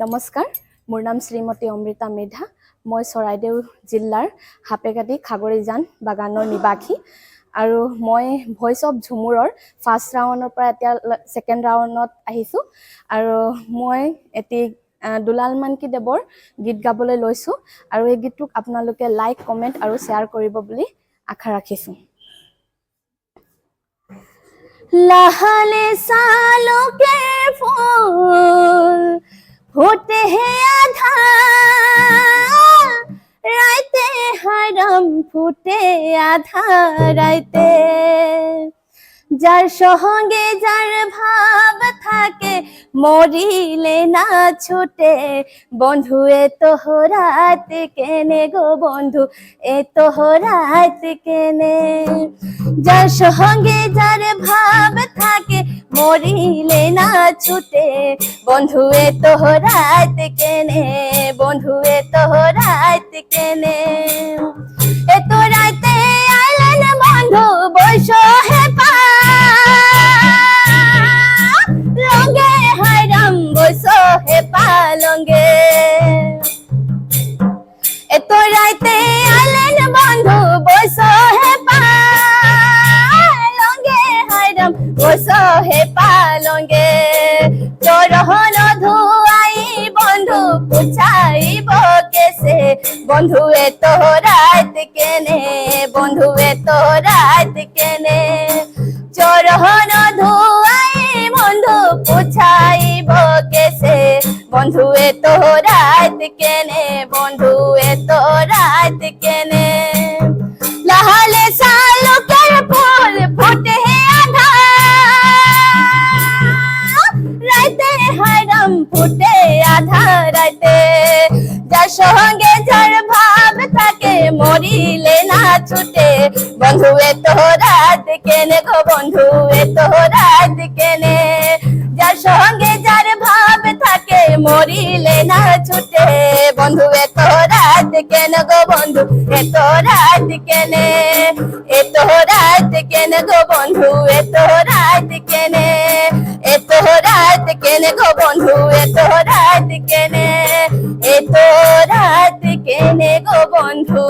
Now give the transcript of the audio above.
নমস্কাৰ, মোৰ নাম শ্ৰীমতী অমৃতা মেধা। মই চৰাইদেউ জিলাৰ হাপেকাটি খাগৰিজান বাগানৰ নিবাসী আৰু মই ভইচ অফ ঝুমুৰৰ ফাৰ্ষ্ট ৰাউণ্ডৰ পৰা এতিয়া ছেকেণ্ড ৰাউণ্ডত আহিছোঁ আৰু মই এটি দুলাল মানকি দেৱৰ গীত গাবলৈ লৈছোঁ আৰু এই গীতটোক আপোনালোকে লাইক, কমেণ্ট আৰু শ্বেয়াৰ কৰিব বুলি আশা ৰাখিছোঁ। লাহালে सालों के फूल फूटे हैं आधा राइते हरम फूटे आधा राइते যার সঙ্গে যার ভাব থাকে মরিলে না ছুটে বন্ধু এ তো রাত কেনে গো বন্ধু এ তো রাত কেনে যার সঙ্গে যার ভাব থাকে মরিলে না ছুটে বন্ধু এ তো রাত কেনে বন্ধু এ তো রাত কেনে এ তো রাতে আইলেন বন্ধু বৈশো হে পা লঙ্গে হারাম বৈশো হে পালঙ্গে এ তো রাতে আইলেন বন্ধু বৈশো হে পা লঙ্গে হারাম বৈশো হে পালঙ্গে চরহন ধুয়াই বন্ধু পুছাইব কেসে বন্ধু এ তো রাত কেনে বন্ধু এ তো রাত কেনে চরহন ধুয়াই বন্ধু পুছাইব কেসে বন্ধু এ তো রাত কেনে বন্ধু এ তো রাত কেনে লাহালে সালুকের ফুল ফুটে আধা রাইতে হারাম ফুটে আধা রাইতে যার সঙ্গে যার ভাব থাকে মরিলে না ছুটে বন্ধু এ তো রাত কেনে গো বন্ধু এ তো রাত কেনে যার সঙ্গে যার ভাব থাকে মরিলে না ছুটে বন্ধু এ তো রাত কেনে গো বন্ধু এ তো রাত কেনে এ তো রাত কেনে গো বন্ধু এ তো রাত কেনে এ তো রাত কেনে গো বন্ধু এ তো রাত কেনে এ তো রাত কেনে গো বন্ধু